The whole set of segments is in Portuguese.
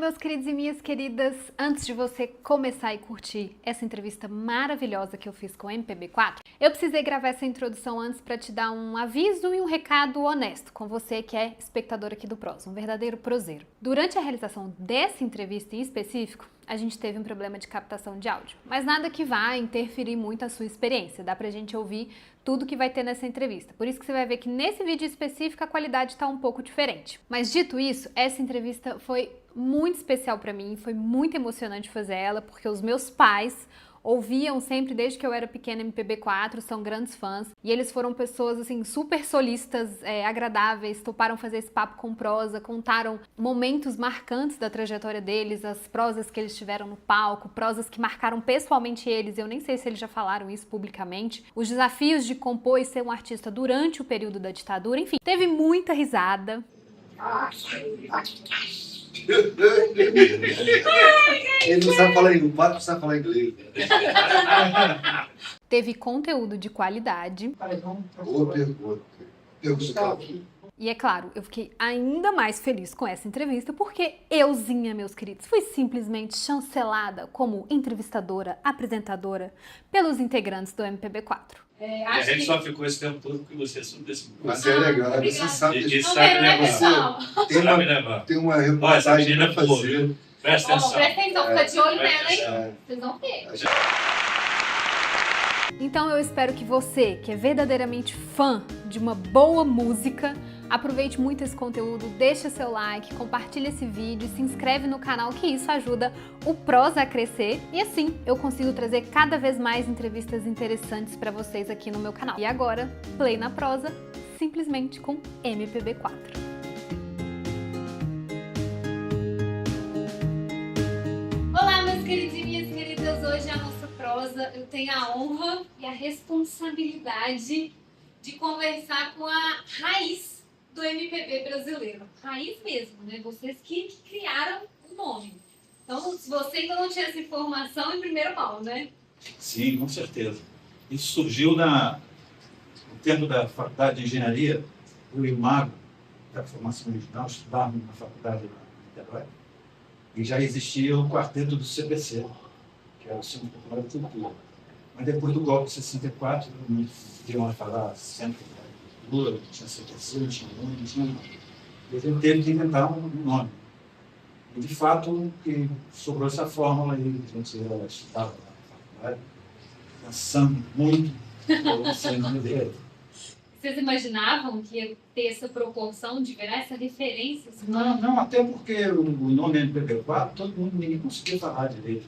meus queridos e minhas queridas, antes de você começar e curtir essa entrevista maravilhosa que eu fiz com o MPB4, eu precisei gravar essa introdução antes para te dar um aviso e um recado honesto com você que é espectador aqui do Prosa, um verdadeiro proseiro. Durante a realização dessa entrevista em específico, a gente teve um problema de captação de áudio, mas nada que vá interferir muito a sua experiência, dá pra gente ouvir tudo que vai ter nessa entrevista. Por isso que você vai ver que nesse vídeo específico a qualidade tá um pouco diferente. Mas dito isso, essa entrevista foi muito especial pra mim, foi muito emocionante fazer ela, porque os meus pais ouviam sempre desde que eu era pequena MPB4, são grandes fãs, e eles foram pessoas assim super solistas, agradáveis, toparam fazer esse papo com prosa, contaram momentos marcantes da trajetória deles, as prosas que eles tiveram no palco, prosas que marcaram pessoalmente eles, eu nem sei se eles já falaram isso publicamente, os desafios de compor e ser um artista durante o período da ditadura, enfim, teve muita risada. Ele não sabe falar inglês, o pato não sabe falar inglês. Teve conteúdo de qualidade. Boa pergunta. E é claro, eu fiquei ainda mais feliz com essa entrevista porque euzinha, meus queridos, fui simplesmente chancelada como entrevistadora, apresentadora pelos integrantes do MPB4. A gente só ficou esse tempo todo porque você é super simpático. Você é legal, você sabe E sabe levar. tem uma reportagem pra menina fazer. Presta atenção. Presta atenção, fica de olho Presta nela, hein? atenção. Vocês vão ver. Então eu espero que você, que é verdadeiramente fã de uma boa música, aproveite muito esse conteúdo, deixa seu like, compartilha esse vídeo, se inscreve no canal, que isso ajuda o Prosa a crescer e assim eu consigo trazer cada vez mais entrevistas interessantes para vocês aqui no meu canal. E agora, play na prosa, simplesmente com MPB4. Olá, meus queridos e minhas queridas. Hoje a nossa prosa, eu tenho a honra e a responsabilidade de conversar com a raiz do MPB brasileiro. Raiz mesmo, né? Vocês que criaram o nome. Então, se você ainda não tinha essa informação, em primeira mão, né? Sim, com certeza. Isso surgiu no tempo da Faculdade de Engenharia, eu e o Mago, da formação original, estudávamos na faculdade de Niterói, e já existia o quarteto do CPC, que era o Centro Popular de Cultura. Mas depois do golpe de 64, não podiam falar Centro Popular de Cultura, não tinha CPC, não tinha nome, não tinha nada. E a gente teve que inventar um nome. E, de fato, que sobrou essa fórmula e a gente estudava na faculdade, pensando muito no nome dele. Vocês imaginavam que ia ter essa proporção de virar essa referência? Assim? Não, até porque o nome MPB4, ninguém conseguia falar direito.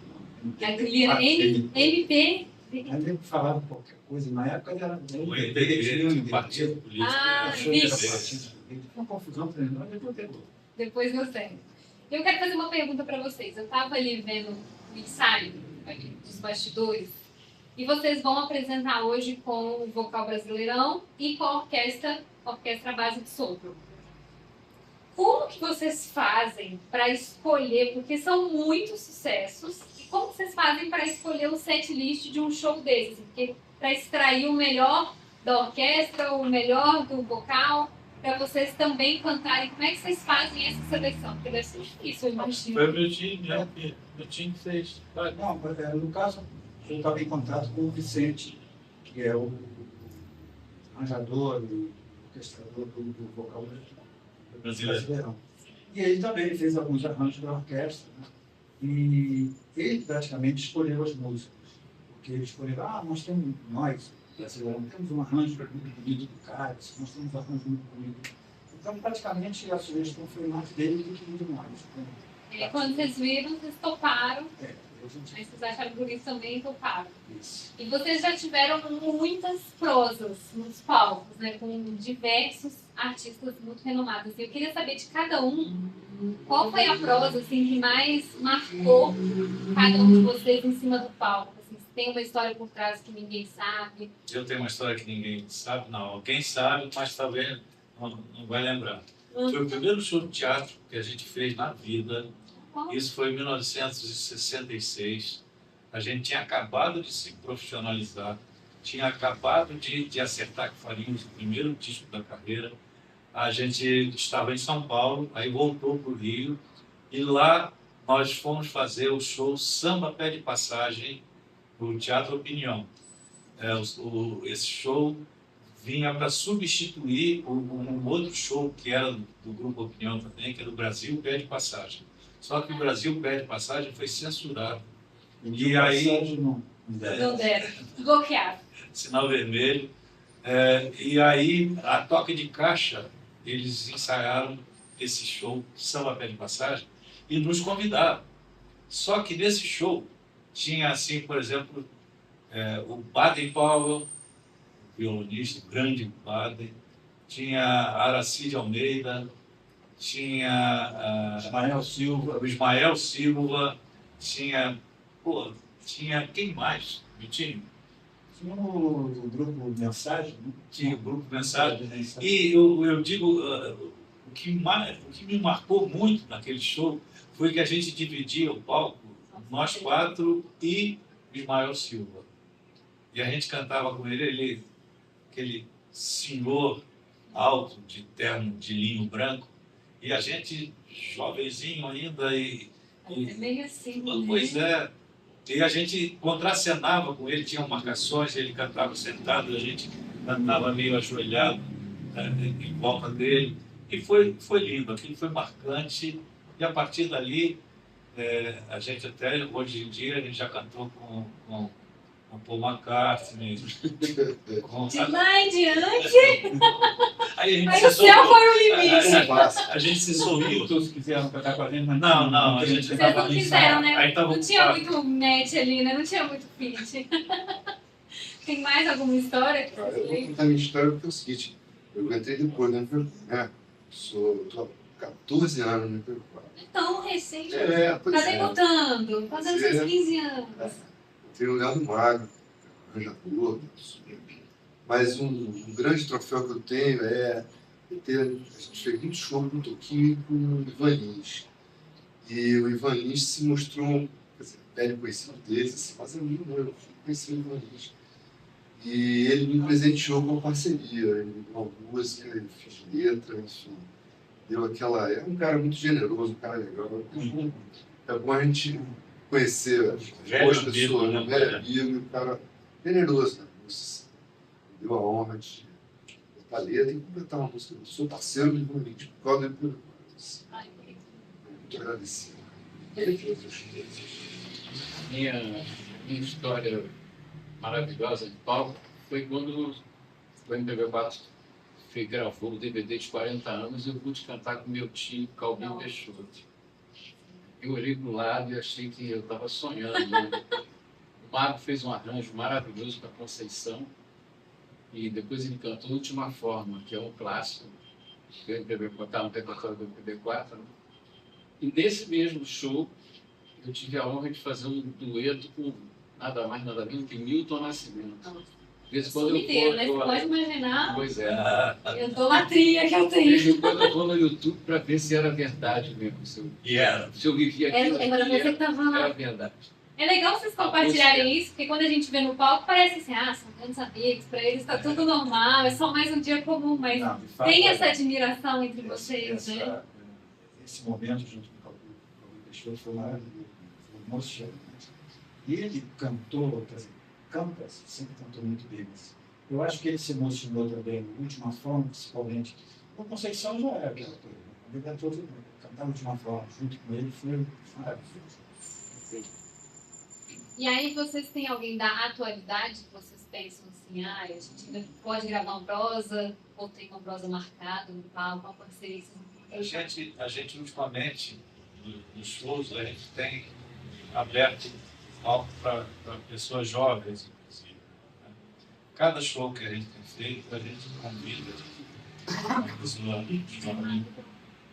Aquele era MP. A gente falava qualquer coisa, na época era o MPB, partido político. Achou que era partido político. Uma confusão tremenda, depois pegou. Depois eu sei. Eu quero fazer uma pergunta para vocês. Eu estava ali vendo o ensaio ali, dos bastidores e vocês vão apresentar hoje com o Vocal Brasileirão e com a orquestra Base de Sopro. Como que vocês fazem para escolher, porque são muitos sucessos, e como vocês fazem para escolher o set list de um show desses? Porque para extrair o melhor da orquestra, o melhor do vocal, para vocês também cantarem, como é que vocês fazem essa seleção? Porque deve ser difícil, eu imagino. Foi o meu time, né? Meu time que fez. Não, no caso, eu estava em contato com o Vicente, que é o arranjador e orquestrador do vocal brasileiro. E ele também fez alguns arranjos da orquestra, né? E ele praticamente escolheu as músicas. Porque ele escolheu, nós brasileiros, temos um arranjo muito bonito do Cádiz, nós temos um arranjo muito bonito. Então, praticamente, a sugestão foi mais dele do que de nós. Né? E quando vocês viram, vocês toparam. Aí vocês acharam por isso também toparam. Isso. E vocês já tiveram muitas prosas nos palcos, né? Com diversos artistas muito renomados. Eu queria saber de cada um, qual foi a prosa assim, que mais marcou cada um de vocês em cima do palco? Assim, se tem uma história por trás que ninguém sabe. Eu tenho uma história que ninguém sabe, não. Alguém sabe, mas talvez não vai lembrar. Foi o primeiro show de teatro que a gente fez na vida. Isso foi em 1966. A gente tinha acabado de se profissionalizar, tinha acabado de acertar que faríamos o primeiro disco da carreira. A gente estava em São Paulo, aí voltou para o Rio, e lá nós fomos fazer o show Samba Pede Passagem no Teatro Opinião. Esse show vinha para substituir um outro show que era do Grupo Opinião também, que era o Brasil Pede Passagem. Só que o Brasil Pede Passagem foi censurado. E aí... Não deram. Bloqueado. Sinal vermelho. E aí, a toque de caixa, eles ensaiaram esse show Samba Pede Passagem e nos convidaram. Só que nesse show tinha, assim, por exemplo, o Baden Powell, violonista, grande Baden, tinha Aracide Almeida, tinha o Ismael Silva, tinha quem mais? Vitinho? Tinha o grupo Mensagem, né? Tinha o grupo Mensagem. E eu digo, o que me marcou muito naquele show foi que a gente dividia o palco, nós quatro e Ismael Silva. E a gente cantava com ele, aquele senhor alto, de terno de linho branco, e a gente, jovenzinho ainda, É meio assim, pois é. E a gente contracenava com ele, tinham marcações, ele cantava sentado, a gente cantava meio ajoelhado em volta dele. E foi lindo, aquilo foi marcante. E a partir dali, a gente até, hoje em dia, a gente já cantou com Paul McCartney. De lá em diante, Aí a gente aí o céu foi o limite. a gente se sorriu. Todos quiseram cantar com a gente, mas Não, a gente Vocês não quiseram, né? Aí tava Não tinha muito match ali, né? Não tinha muito fit. Tem mais alguma história que Eu vocês vou lembram? contar a minha história porque é o seguinte, eu entrei depois, né? Tô há 14 anos no MP4. Tão recente. Pois Tá debutando, fazendo seus 15 anos. Tem o Leandro Magro, arranjador, mas um grande troféu que eu tenho a gente fez muito show com o Toquinho e com o Ivan Lins. E o Ivan Lins se mostrou, velho conhecido deles, assim, mas eu não conheci o Ivan Lins. E ele me presenteou com uma parceria, ele me deu uma música, ele fez letra, enfim. Deu aquela... É um cara muito generoso, um cara legal. É bom a gente conhecer as boas pessoas, né? Velho amigo, um cara generoso, né? Nossa, me deu a honra de botar letra e completar uma música. Eu sou parceiro do Ivan Lins, por causa do Ivan Lins. Muito agradecido. Minha história maravilhosa de palco foi quando o MPB4 gravou o DVD de 40 anos e eu pude cantar com meu tio Calvin Peixoto. Eu olhei para o lado e achei que eu estava sonhando. Né? O Mago fez um arranjo maravilhoso para Conceição e depois ele cantou Última Forma, que é um clássico do MPB, botar no repertório do MPB4. Né? E nesse mesmo show eu tive a honra de fazer um dueto com nada mais, nada menos que Milton Nascimento. De vez em quando Inteiro, né? Você pode imaginar Pois é. a idolatria que eu De tenho. vez em quando eu vou no YouTube para ver se era verdade mesmo. Se eu vivia aquilo. Era você que estava lá. Era verdade. É legal vocês compartilharem isso, porque quando a gente vê no palco, parece assim, são grandes amigos, para eles está tudo normal, é só mais um dia comum, mas Não, de fato, tem essa admiração entre vocês, né? Esse momento junto com o Calvin Peixoto foi maravilhoso, foi emocionante. E ele cantou, quer dizer, canta, sempre cantou muito bem. Mas eu acho que ele se emocionou também, na última forma, principalmente. O Conceição já era aquela coisa, ele cantou tudo, cantar a última forma junto com ele foi maravilhoso. E aí vocês têm alguém da atualidade que vocês pensam assim, a gente ainda pode gravar uma prosa, ou tem uma prosa marcada no palco, uma parceria que vocês não A gente ultimamente, nos shows, a gente tem aberto palco para pessoas jovens, inclusive. Né? Cada show que a gente tem feito, a gente convida uma pessoa jovem.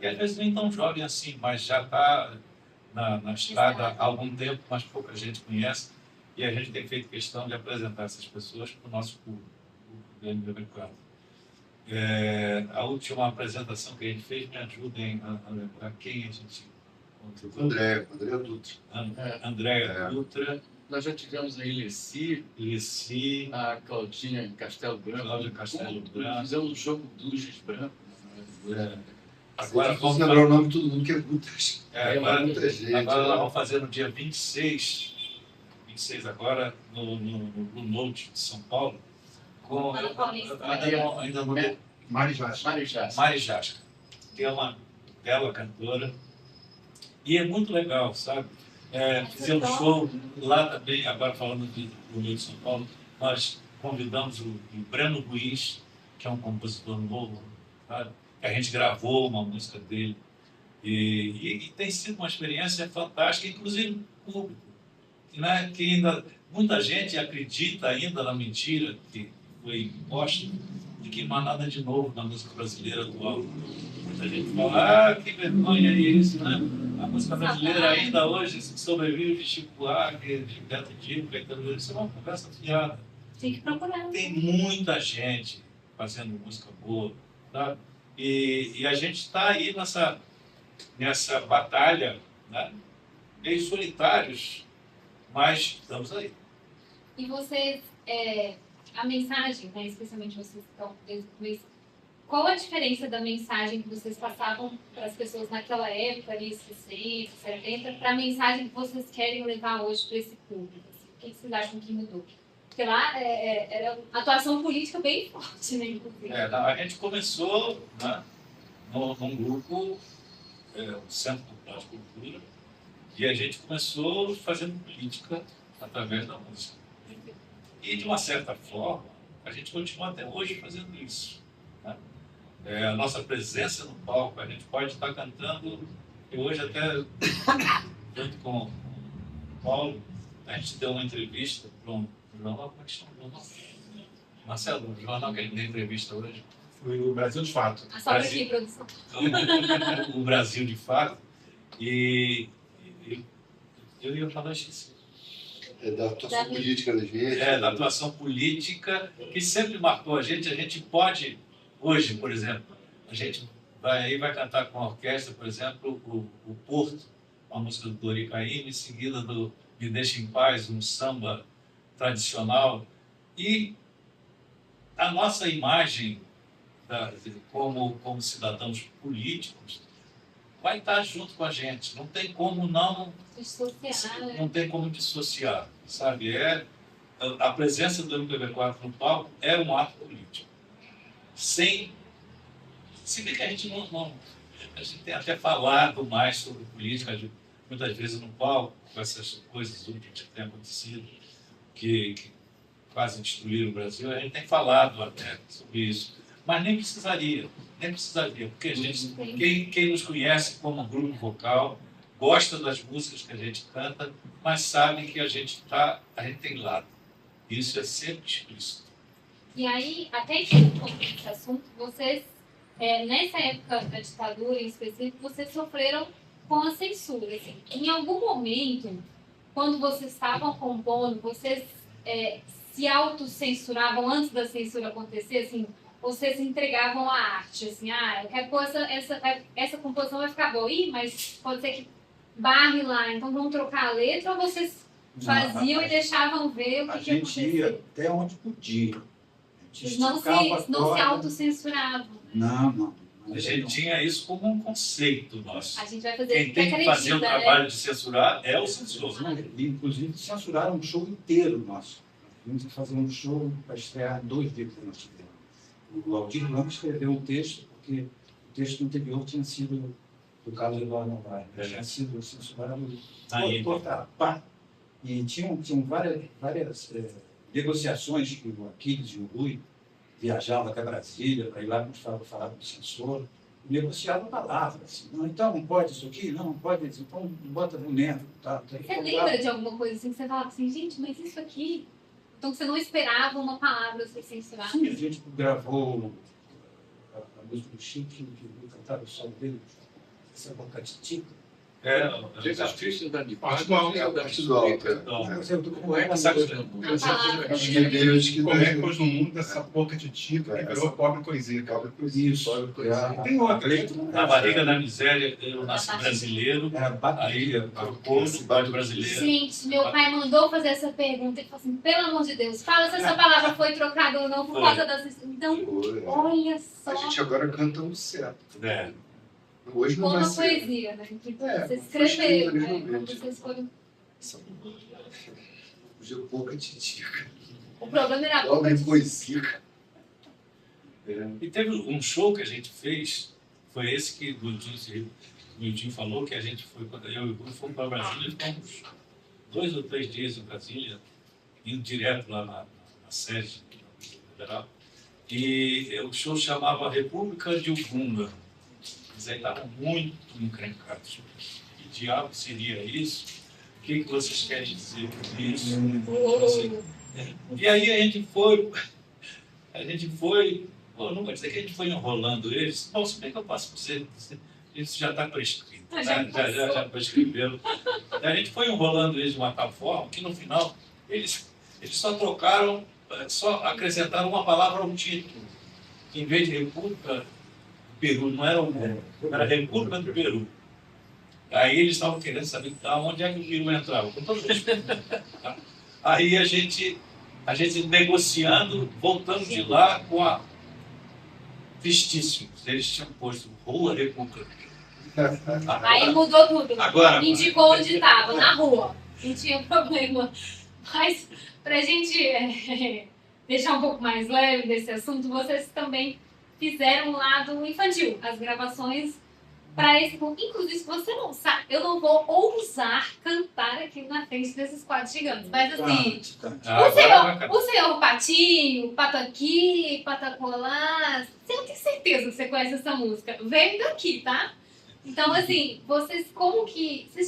E às vezes nem tão jovem assim, mas já está na estrada há algum tempo, mas pouca gente conhece. E a gente tem feito questão de apresentar essas pessoas para o nosso público, do MPB4. A última apresentação que a gente fez, me ajudem a lembrar quem a gente encontrou. André Dutra. Andréa Dutra, Nós já tivemos a Lici, a Claudinha Castelo Branco. Cláudia Castelo Branco. Fizemos um show com Duges Branco. Agora Vamos lembrar o nome de todo mundo, que é muita gente. agora, Muita gente. agora nós vamos fazer no dia 26 agora, no Note de São Paulo, com Lá na Paulista. ainda não deu. Mari Jasca. Mari Jasca, que é uma bela cantora. E é muito legal, sabe? Fizemos show lá também, agora falando do Rio de São Paulo, nós convidamos o Breno Ruiz, que é um compositor novo, sabe? Que a gente gravou uma música dele. E tem sido uma experiência fantástica, inclusive público, né? Que ainda, muita gente acredita ainda na mentira que foi imposta, de que não há nada de novo na música brasileira atual. Muita gente fala, que vergonha isso, né? A música brasileira ainda hoje sobrevive de Chico Buarque, de Beto Dico, Caetano. Isso é uma conversa fiada. Tem que procurar. Tem muita gente fazendo música boa, tá? E a gente está aí nessa batalha, né? Meio solitários, mas estamos aí. E vocês, a mensagem, né, especialmente vocês que estão desde o começo, qual a diferença da mensagem que vocês passavam para as pessoas naquela época, ali, 60, 70, para a mensagem que vocês querem levar hoje para esse público? Assim? O que vocês acham que mudou? Porque lá era uma atuação política bem forte, né, inclusive. A gente começou, né, num grupo, o Centro Cultural de Cultura, e a gente começou fazendo política através da música. E, de uma certa forma, a gente continua até hoje fazendo isso, né? A nossa presença no palco, a gente pode estar cantando, e hoje até, junto com o Paulo, a gente deu uma entrevista para um jornal, como é que chama o jornal? Marcelo, o jornal que a gente deu entrevista hoje. Foi o Brasil de Fato. Sobra aqui, produção. O Brasil de Fato, e eu ia falar isso. Da atuação política da gente. Da atuação política, que sempre marcou a gente pode, hoje, por exemplo, a gente vai cantar com a orquestra, por exemplo, o Porto, uma música do Dori Caymmi, em seguida do Me Deixa em Paz, um samba tradicional, e a nossa imagem como cidadãos políticos vai estar junto com a gente, não tem como não tem como dissociar, sabe? A presença do MPB4 no palco é um ato político. Se bem que a gente a gente tem até falado mais sobre política, muitas vezes no palco, com essas coisas últimas que têm acontecido, que quase destruíram o Brasil, a gente tem falado até sobre isso. Mas nem precisaria, porque a gente, quem nos conhece como grupo vocal, gosta das músicas que a gente canta, mas sabe que a gente tem lado. Isso é sempre explícito. E aí, até esse assunto, vocês, nessa época da ditadura em específico, vocês sofreram com a censura. Assim. Em algum momento, quando vocês estavam compondo, vocês se autocensuravam antes da censura acontecer, assim, vocês entregavam a arte, assim, eu quero pôr essa composição vai ficar boa, mas pode ser que barre lá, então vamos trocar a letra, ou vocês faziam e deixavam ver o que a gente ia até onde podia. Eles não se autocensuravam. Não. A gente tinha isso como um conceito nosso. A gente vai fazer Quem tem que fazer o trabalho de censurar é o censor. Inclusive, censuraram um show inteiro nosso. Vamos fazer um show para estrear 2 livros que nós tivemos. O Aldir Ramos escreveu um texto, porque o texto anterior tinha sido do Carlos Eduardo Novaes, tinha sido censurado pá. E tinham várias negociações que o Aquiles e o Rui viajavam até Brasília para ir lá falar com o censor, e negociavam palavras. Assim, então não pode isso aqui, não pode isso, então bota no neto. Tá, você lembra de alguma coisa assim que você falava assim, gente, mas isso aqui... Então você não esperava uma palavra ser censurada? Sim, a gente gravou a música do Chico, que cantava o solo dele, essa boca de tico. Os artistas da Parte do alto. Como é que sabe como é que pôs no mundo dessa boca de tico que virou pobre coisinha. Isso. Tem outra. Na barriga da miséria, eu nasci brasileiro, aí trocou o cidade brasileira. Gente, meu pai mandou fazer essa pergunta, ele falou assim, pelo amor de Deus, fala se essa palavra foi trocada ou não por causa das... Então, olha só. A gente agora canta um certo. Hoje não Com vai uma ser. poesia, né? Que É, vocês foi escrito escreveram, né? Então originalmente. vocês foram... Hoje é pouca titica. O problema era a Obra pouca de poesia. E teve um show que a gente fez, foi esse que o Dildinho falou, que a gente foi, quando eu e o Rui fomos para Brasília, ficamos 2 ou 3 dias em Brasília, indo direto lá na sede da Polícia Federal. E o show chamava República de Uganda. Eles aí estavam muito encrencados. Que diabo seria isso? O que vocês querem dizer com isso? E aí a gente foi, não vou dizer que a gente foi enrolando eles, não, se bem que eu posso dizer, isso já está prescrito, né? já prescreveram. A gente foi enrolando eles de uma tal forma que no final eles só trocaram, só acrescentaram uma palavra ao título. Em vez de República do Peru, não era era República do Peru. Aí eles estavam querendo saber onde é que o Peru entrava, com todo respeito. Tá? Aí a gente negociando, voltamos de lá com a Vistíssimos. Eles tinham posto Rua República. Aí mudou tudo. Agora, indicou onde estava, na rua. Não tinha problema. Mas, pra gente deixar um pouco mais leve desse assunto, vocês também fizeram um lado infantil. As gravações para esse público. Inclusive, se você não sabe, eu não vou ousar cantar aqui na frente desses quadros gigantes. Mas assim, o senhor Patinho, Pato Aqui, Patacolá, eu tenho certeza que você conhece essa música. Vem daqui, tá? Então, assim, vocês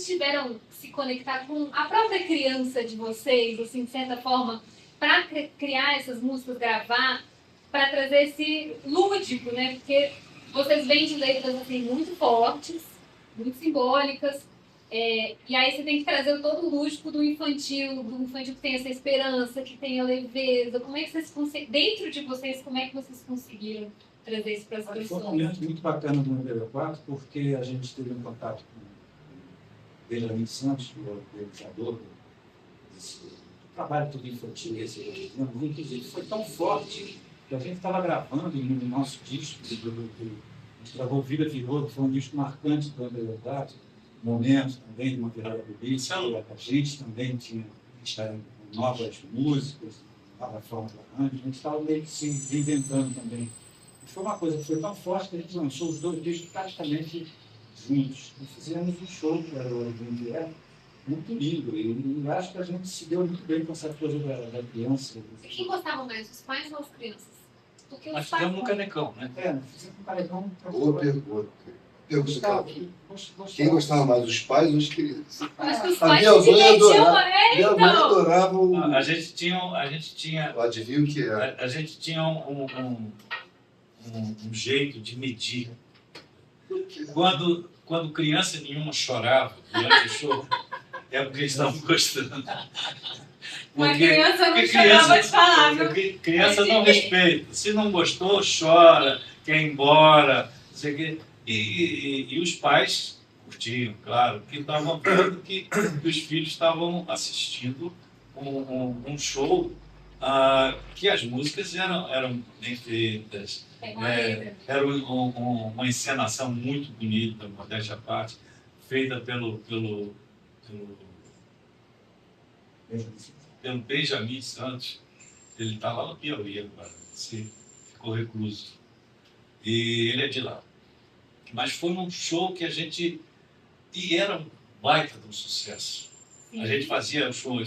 tiveram que se conectar com a própria criança de vocês, assim, de certa forma, para criar essas músicas, gravar, para trazer esse lúdico, né? Porque vocês vêm de letras, assim, muito fortes, muito simbólicas, e aí você tem que trazer todo o lúdico do infantil que tem essa esperança, que tem a leveza. Como é que vocês dentro de vocês, como é que vocês conseguiram trazer isso para as pessoas? Foi um momento muito bacana do número 4, porque a gente teve um contato com o Benjamin Santos, o organizador do trabalho todo infantil, inclusive foi tão forte que a gente estava gravando no nosso disco, a gente gravou Vida Virou, que foi um disco marcante da verdade, momento também de uma virada política, a gente também tinha novas músicas, nova forma de arranjo, a gente estava meio que se reinventando também. E foi uma coisa que foi tão forte que a gente lançou os 2 discos praticamente juntos. E fizemos um show, que era o Original, muito lindo. E acho que a gente se deu muito bem com essa coisa da criança. Quem gostava mais, os pais ou as crianças? Porque os nós pais fizemos um canecão, né? Fizemos um canecão. Boa pergunta. Quem gostava mais, os pais ou as crianças? Acho que os A pais minha se mãe divertiam, adorava. Minha mãe então. adorava o. A gente tinha Adivinha o que é? a gente tinha um jeito de medir. Quando criança nenhuma chorava durante o show, é porque eles estavam gostando. Uma criança não chorava de falar, viu? Porque criança não respeita. Se não gostou, chora, quer ir embora, não sei o quê. E os pais curtiam, claro, porque estavam vendo que os filhos estavam assistindo um show que as músicas eram bem feitas. Era uma encenação muito bonita, modéstia à parte, feita pelo Benjamin Santos. Ele está lá no Piauí agora, ficou recluso. E ele é de lá. Mas foi um show que a gente... E era um baita de um sucesso. Sim. A gente fazia o show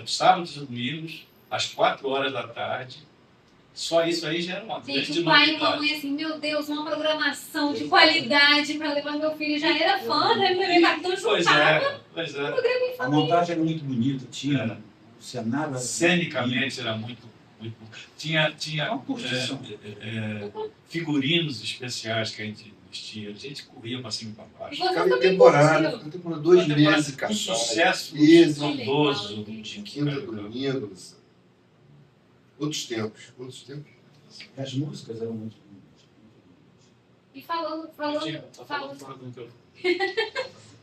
sábados e domingos, às 4 horas da tarde. Só isso aí já era uma grande novidade. Gente, o pai e a mãe assim, meu Deus, uma programação de qualidade para levar meu filho. Já era fã, né? Meu cartão juntava. Pois é. A montagem era muito bonita, tinha o cenário... Cenicamente era muito tinha figurinos especiais que a gente vestia. A gente corria para cima e para baixo. Ficava em temporada, 2 meses, cara. Um sucesso estrondoso, de quinta a domingo. Outros tempos. As músicas eram muito bonitas. E falando.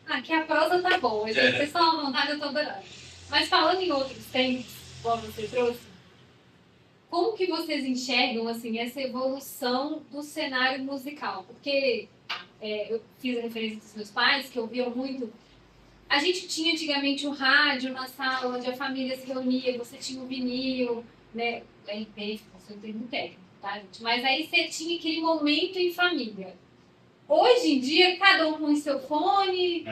Aqui a prosa tá boa, gente. Vocês estão à vontade, eu tô adorando. Mas falando em outros tempos, como você trouxe, como que vocês enxergam assim, essa evolução do cenário musical? Porque eu fiz a referência dos meus pais, que ouviam muito. A gente tinha antigamente o rádio na sala, onde a família se reunia, você tinha o vinil, né? LP, você não tem muito técnico, tá, gente? Mas aí você tinha aquele momento em família. Hoje em dia, cada um com o seu fone.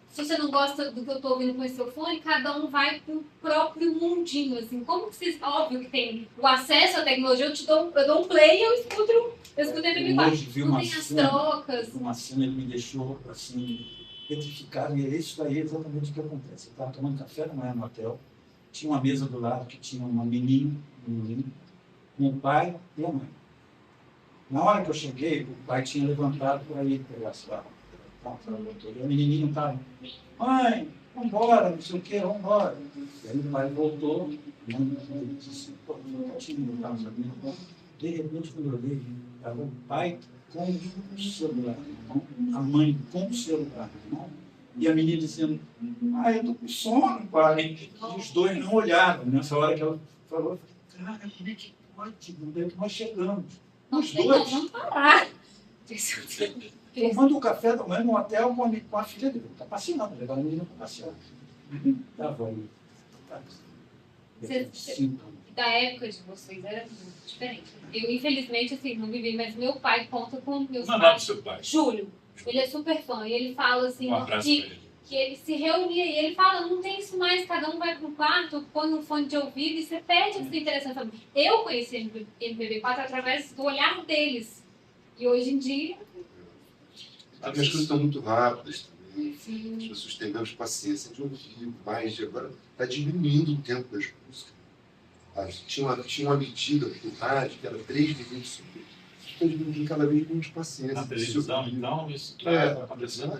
Se você não gosta do que eu tô ouvindo com o seu fone, cada um vai pro próprio mundinho, assim. Como que vocês... Óbvio que tem o acesso à tecnologia, eu dou um play e eu escuto MP4. Hoje vi Não uma tem as cena, trocas. uma cena que me deixou, assim, petrificado, e é isso daí exatamente o que acontece. Eu estava tomando café da manhã no hotel, tinha uma mesa do lado que tinha uma menina, um menino, com o pai e a mãe. Na hora que eu cheguei, o pai tinha levantado para ir pegar a sua. E a menininha estava, mãe, vamos embora, não sei o quê, vamos embora. E aí o pai voltou, e ele disse, pô, não tinha não sabendo. De repente, quando eu olhei, estava o pai com o celular na mão, a mãe com o celular na mão, e a menina dizendo, eu estou com sono, pai. E os dois não olharam. Nessa hora que ela falou, eu falei, cara, como é que pode? Onde é que nós chegamos? Os dois. Vamos parar. Tomando o café da manhã no hotel com a filha dele. Está passeando, levar a menina para passear. Estava aí. Da época de vocês era muito diferente. Eu, infelizmente, assim, não vivi, mas meu pai conta com meus Não, pais. seu pai. Júlio. Ele é super fã. E ele fala assim, Um abraço pra ele. que ele se reunia e ele fala, não tem isso mais, cada um vai para um quarto, põe um fone de ouvido e você perde essa interação. Eu conheci MPB4 através do olhar deles. E hoje em dia... As coisas estão muito rápidas também. Sim. As pessoas têm menos paciência de ouvir mais. Agora está diminuindo o tempo das músicas. Tinha uma medida do rádio que era 3 minutos. Está diminuindo cada vez menos paciência. Na televisão, então, isso está acontecendo.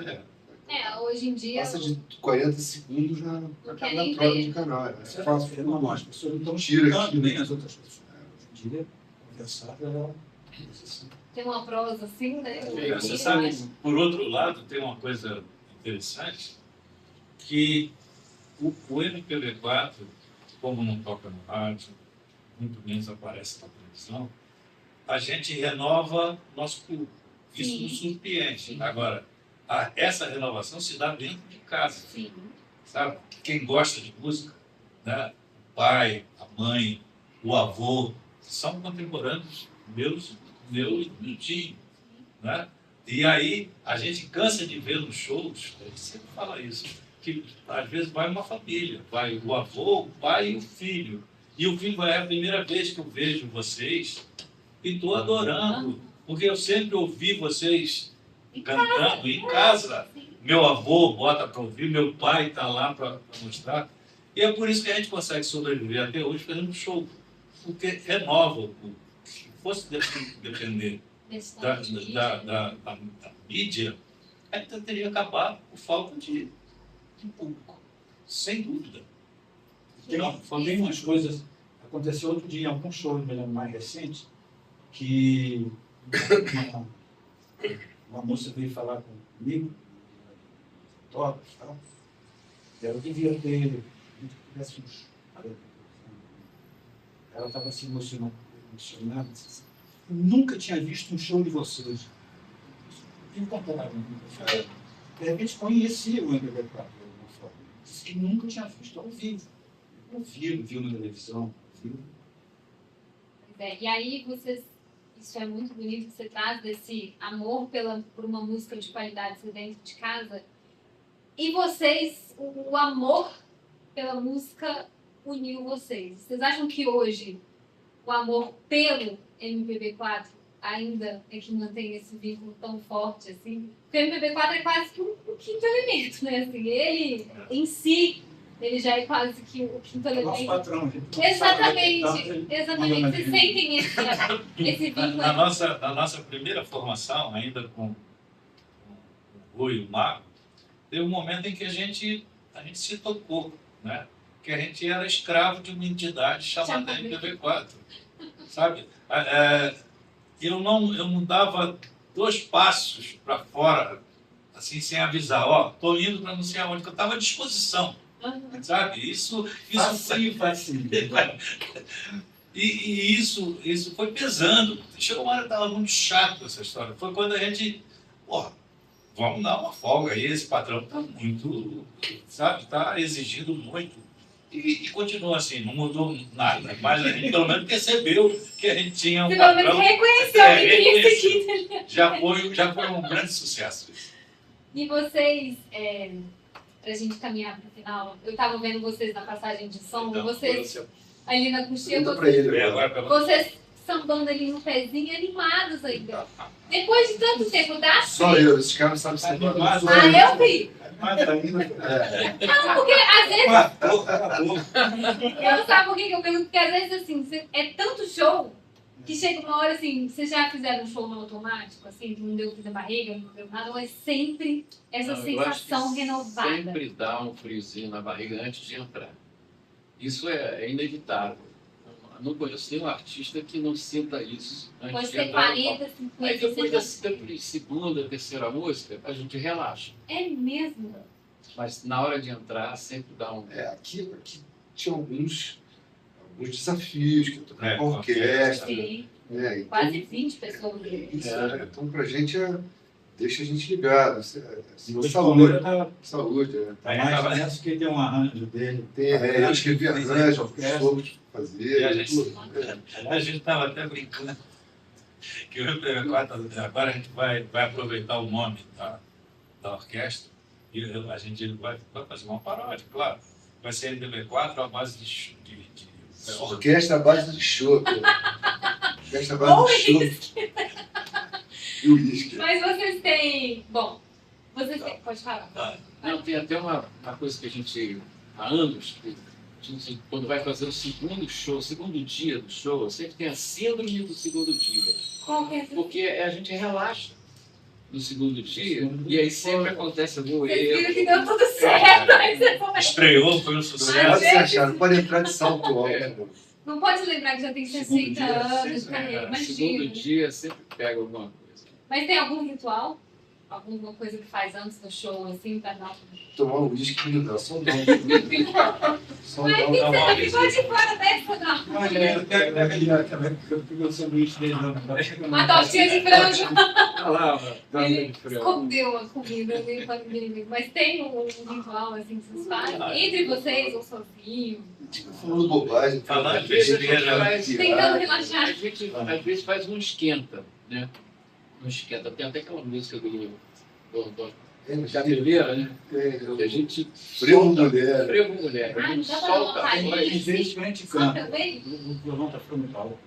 Hoje em dia... Passa de 40 segundos já acaba na querem troca ver. de canal. É Fácil, não, as pessoas não estão Tira escutando aqui. nem as outras pessoas. Hoje em dia, conversar Tem uma prosa assim, né? Você sabe, por outro lado, tem uma coisa interessante, que o MPB4, como não toca no rádio, muito menos aparece na televisão, a gente renova nosso público. Isso nos surpreende. Agora, essa renovação se dá dentro de casa. Sim. Sabe? Quem gosta de música, né? O pai, a mãe, o avô, são contemporâneos meus e do meu tio, né? E aí a gente cansa de ver nos shows, a gente sempre fala isso, que às vezes vai uma família, vai o avô, o pai e o filho. E o filho é a primeira vez que eu vejo vocês e estou adorando, porque eu sempre ouvi vocês cantando em casa. Meu avô bota para ouvir, meu pai está lá para mostrar. E é por isso que a gente consegue sobreviver até hoje fazendo show, porque renova o público. Se fosse depender da mídia, ainda teria acabado por falta de público, sem dúvida. Tem umas coisas. Aconteceu outro dia em algum show, me lembro mais recente, que uma moça veio falar comigo, fotógrafos e tal. Eu devia ter tivesse uns 40 anos. Ela estava se emocionada. Eu nunca tinha visto um show de vocês. Incomparável. De repente conhecia o MPB4 de alguma forma. Disse que nunca tinha visto ao vivo. Viu na televisão. E aí isso é muito bonito que você traz desse amor por uma música de qualidade dentro de casa. E vocês, o amor pela música uniu vocês. Vocês acham que hoje o amor pelo MPB4 ainda é que mantém esse vínculo tão forte assim? Porque o MPB4 é quase que um quinto elemento, né? Assim, ele em si, ele já é quase que o quinto elemento. Nosso patrão. Exatamente. Vocês sentem esse vínculo? Na nossa primeira formação, ainda com o Rui e o Mago, teve um momento em que a gente se tocou, né? Que a gente era escravo de uma entidade chamada MPB4, sabe? Eu não dava 2 passos para fora, assim, sem avisar, estou indo para não sei aonde, que eu estava à disposição, sabe? Isso e isso foi pesando. Chegou uma hora que estava muito chato essa história. Foi quando a gente Porra, vamos dar uma folga aí, esse patrão está muito, sabe, está exigindo muito. E continua assim, não mudou nada, mas a gente pelo menos percebeu que a gente tinha um Você pelo patrão. menos reconheceu que tinha isso aqui. Já foi um grande sucesso isso. E vocês, pra gente caminhar pro final, eu tava vendo vocês na passagem de som, Então, vocês ali na coxinha, Pergunta pra ele. agora, vocês sambando ali no pezinho, animados ainda. Depois de tanto tempo, dá Só eu, esses caras sabem se Animado. Só Ah, eu vi. Mas ainda. Não, porque às vezes, Acabou. eu sabe por que eu pergunto? Porque às vezes, assim, é tanto show que chega uma hora, assim, vocês já fizeram um show no automático, assim, que não deu frio na barriga, não deu nada, mas sempre essa Não, eu acho que sensação renovada. Sempre dá um friozinho na barriga antes de entrar. Isso é inevitável. Eu não conheço nenhum artista que não sinta isso antes Pode de ser entrar no palco. 40, Aí 50, depois da 60. segunda, terceira música, a gente relaxa. É mesmo? Mas na hora de entrar, sempre dá um... Aqui tinha alguns desafios, que eu tô É, com a orquestra. Sim. Né? Então, Quase 20 pessoas. isso, então, pra gente, deixa a gente ligado. O Saúde. tá Saúde, tá mais nessa que tem um arranjo dele. eu escrevi arranjo, shows pra fazer. E a gente- tudo. A gente estava até brincando que o MPB4, agora a gente vai aproveitar o nome da orquestra e a gente vai fazer uma paródia, claro. Vai ser MPB4 à base de Orquestra à base de chope. Orquestra à base de chope. E o uísque. Mas vocês têm. Bom, vocês têm. Pode falar. Não, tem até uma coisa que a gente, há anos, que a gente, quando vai fazer o segundo show, o segundo dia do show, sempre tem a síndrome do segundo dia. Qual que é essa? Porque a gente relaxa no segundo dia, e aí sempre acontece algum Vocês viram erro. que deu tudo certo. Aí você começa. estreou, foi um Não sucesso. pode se achar, não pode entrar de salto alto. Não pode lembrar que já tem 60 anos, Sempre, cara. segundo Imagina. dia sempre pega alguma coisa. Mas tem algum ritual? Alguma coisa que faz antes do show, assim, pra dar um. Tomar um uísque não dá, só um dom. Só um Mas dom. que você tá ficou de fora dessa, não? Pega o sanduíche dele, não. Uma tortinha de frango. Olha lá, Ele de frango. escondeu a comida ali pra ninguém. Mas tem um ritual, assim, que vocês fazem? Entre vocês ou sozinho? Falando bobagem. Falando Às vezes a gente besteira. faz- Tentando relaxar. A gente às vezes faz um esquenta, né? Um esquenta. Tem até aquela música do Cabeleira, né? Que a gente Frevo solta- mulher. Frevo mulher. Ah, A gente não dá pra solta colocar a ali? voz. Infelizmente Só canta. também? O violão tá ficando muito alto.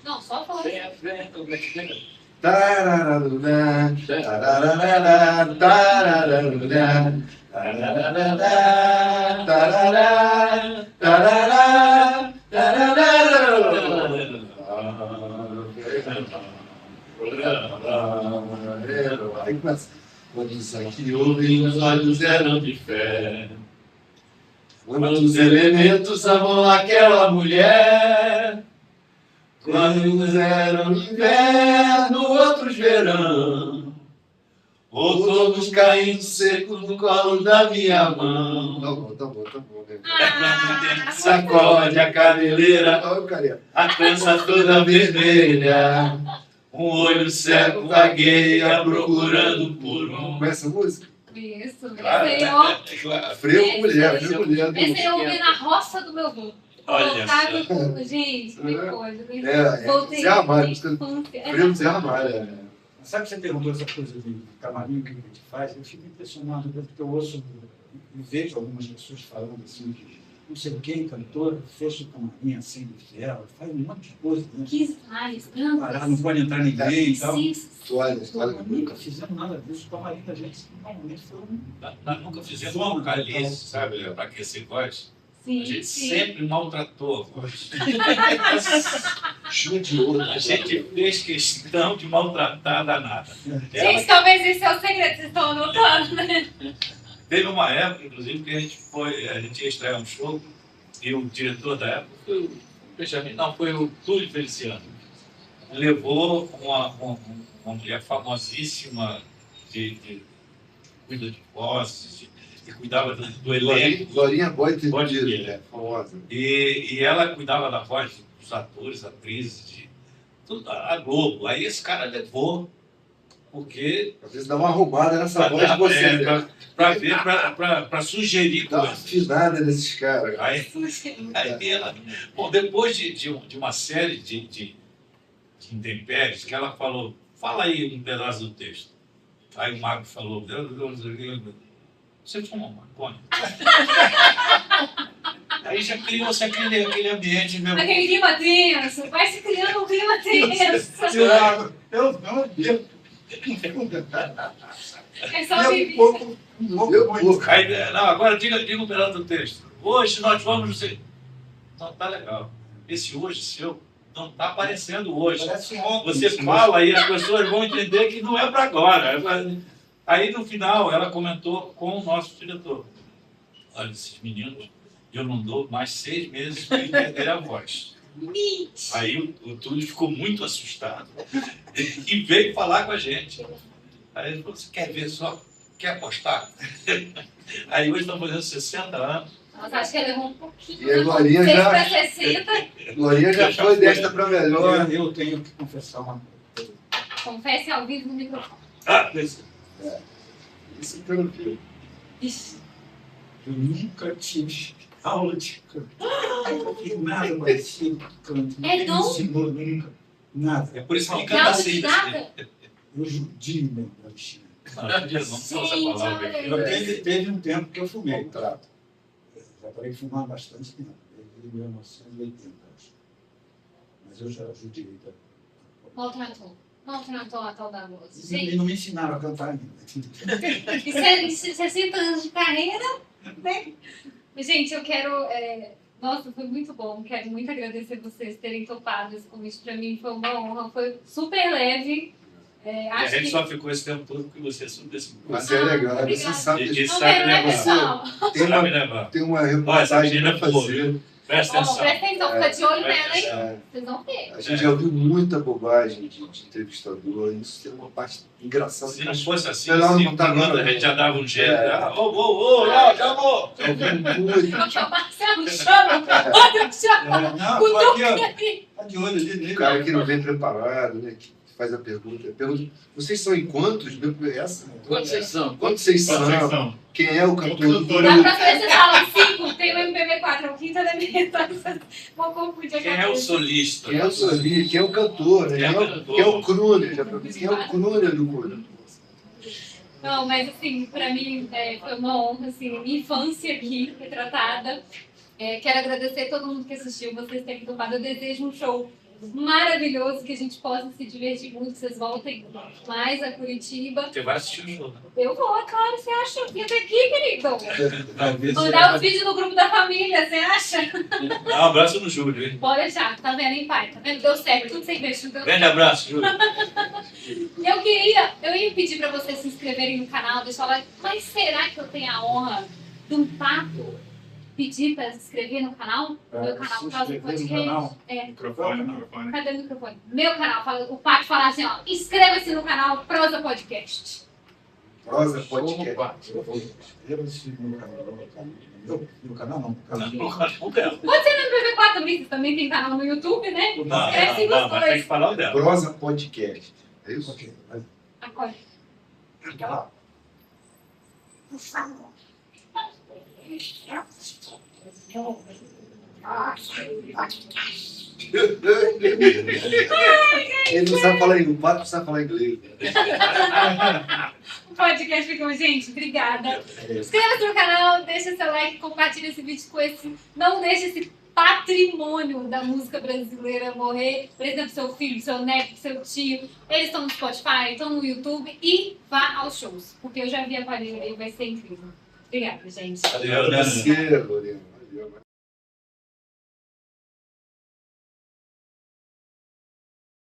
Não, só falar Vem assim. a frente, como é que é? Tarararará, tarararará, tarararará, tarararará, tarará, tarará, tarará. Aí começa. Quantos aqui ouvem, os olhos eram de fé. Quantos elementos amam aquela mulher? Quantos eram inverno, outros verão. Ou todos caindo secos no colo da minha mão. Tá bom, né? Ah, Sacode a cabeleira, Olha o carinha. a trança toda vermelha. Um olho cego vagueia procurando por um. Conhece a música? isso. Claro, Esse aí, ó. claro. Frevo mulher, frevo mulher. Esse aí eu ouvi na roça do meu avô. Olha Colocado só. com. Gente, que coisa. É, Zé Ramalho, de infância. Frevo Zé Ramalho. Sabe que você perguntou essa coisa de camarim, o que a gente faz? Eu fico impressionado, porque eu ouço e vejo algumas pessoas falando assim, que não sei quem, cantora, fecha o camarim assim, vela, faz um monte de coisa. Né? Que faz, Parar, não pode entrar ninguém e tal. Toalha, Nós toalha. nunca fizemos nada disso, o camarim da gente normalmente foi um... Nós nunca fizemos uma calice, sabe, para aquecer voz. A Sim, gente sim. sempre maltratou a voz. Chuva de ouro. A gente fez questão de maltratar a danada. Ela Gente, talvez esse é o segredo, vocês estão anotando, né? teve uma época, inclusive, que a gente ia estrear um show e o diretor da época foi o Benjamin, não, foi o Túlio Feliciano. Levou uma mulher famosíssima que cuida de vozes, que cuidava do elenco. Glorinha Boy tem Pode pedido, ir. né? Famosa. E ela cuidava da voz dos atores, atrizes, de tudo, a Globo. Aí esse cara levou porque Às vezes dá uma arrumada nessa voz de vocês. Né? para sugerir Dá uma coisas. afinada nesses caras. Aí ela, bom, depois de uma série de intempéries, que ela falou, fala aí um pedaço do texto. Aí o Mago falou, você fuma maconha? Aí já criou-se aquele ambiente mesmo. Aquele clima tenso, vai se criando um clima tenso. Eu não bebo. É só Eu viver. pouco. Aí, não, agora diga um pedaço do texto. Hoje nós vamos... Não, tá legal. Esse hoje seu não está aparecendo hoje. Parece ontem. Você fala e as pessoas vão entender que não é para agora. Aí, no final, ela comentou com o nosso diretor. Olha, esses meninos, eu não dou mais 6 meses para entender a voz. Aí o Túlio ficou muito assustado e veio falar com a gente. Aí ele falou, você quer ver só? Quer apostar? Aí hoje estão fazendo 60 anos. Nossa, acho que ela errou um pouquinho. E a Glorinha 6 já- para 60. Glorinha já foi desta para melhor. Eu tenho que confessar uma coisa. Confesse ao vivo no microfone. Isso que eu não fiz. Ixi. Eu nunca tive aula de canto. Eu fiz nada parecido com canto. É Ninguém dom? me ensinou nunca. Nada. É por isso que ele Não, canta assim. nada. Eu judio mesmo, Alexandre. Não usa essa palavra aqui. Eu teve um tempo que eu fumei. Já parei de fumar há bastante tempo. Desde 1980, acho. Mas eu já judiei. Maltratou a tal da voz. E Gente, não me ensinaram a cantar ainda. e 60 anos de carreira, né? Gente, eu quero... Nossa, foi muito bom. Quero muito agradecer vocês terem topado esse convite. Para mim foi uma honra. Foi super leve. E a Acho gente que... só ficou esse tempo todo porque você é super simpático. Você é legal. Você obrigada. sabe que E Não sabe quero, né, levar. pessoal? tem Sabe uma, levar. tem uma Olha, essa reportagem menina para é boa. fazer. Presta Ó, atenção. presta atenção, fica de olho nela, hein? É, Vocês vão ver. a gente já ouviu muita bobagem de entrevistador. Isso tem uma parte engraçada. Se não fosse assim, Melhor não 5 contar minutos agora, a gente né? já dava um jeito. É. Acabou! Já ouviu muito. Porque o Marcelo chama, olha, chama. Não, Com tô aqui, ó. dúvida. Tá de olho ali O nele. cara que não vem preparado, né? Que faz a pergunta. Pergunta, vocês são em quantos? Essa? Quantos vocês são? Quantos vocês são? Quem é o cantor do cantor? Da grupo? próxima vez vocês falam 5, tem o MPB4, é o quinto elemento. Vou confundir a Quem é o cabeça. solista? Quem é o solista? Quem é o cantor? Né? Quem é o cantor? Quem é o crooner? Já perguntei, quem é o crooner do grupo? Não, mas assim, pra mim foi uma honra, assim, minha infância aqui retratada. Quero agradecer a todo mundo que assistiu, vocês terem topado. Eu desejo um show maravilhoso, que a gente possa se divertir muito, que vocês voltem mais a Curitiba. Você vai assistir o show, né? Eu vou, é claro, você acha? Vem até aqui, querido. Vai ver se Mandar os vídeos no grupo da família, você acha? Dá um abraço no Júlio, hein? Pode deixar, tá vendo, hein, pai? Tá vendo? Deu certo, tudo sem beijo. Grande abraço, Júlio. Eu ia pedir pra vocês se inscreverem no canal, deixar o like, mas será que eu tenho a honra de um pato pedir pra se inscrever no canal? Meu canal, se por causa do inscrever no podcast. canal. Microfone. Cadê o microfone? Meu canal, o pato fala assim, ó, inscreva-se no canal Prosa Podcast. Rosa Podcast. Opa. Inscreva-se no canal. No canal não. No canal dela. Pode ser no MPB4 também, vocês também tem canal no YouTube, né? Não, Inscreve-se nos mas tem dois. que falar o dela. Prosa Podcast. É isso? Ok, vai. Acorda. Lá. Ele não sabe falar inglês, o pato não sabe falar inglês. O podcast ficou, gente, obrigada. Inscreva-se no canal, deixa seu like, compartilha esse vídeo com esse. Não deixe esse patrimônio da música brasileira morrer. Por exemplo, seu filho, seu neto, seu tio. Eles estão no Spotify, estão no YouTube e vá aos shows. Porque eu já vi a Valéria e vai ser incrível. Obrigada, gente. Valeu, Você, Lorena.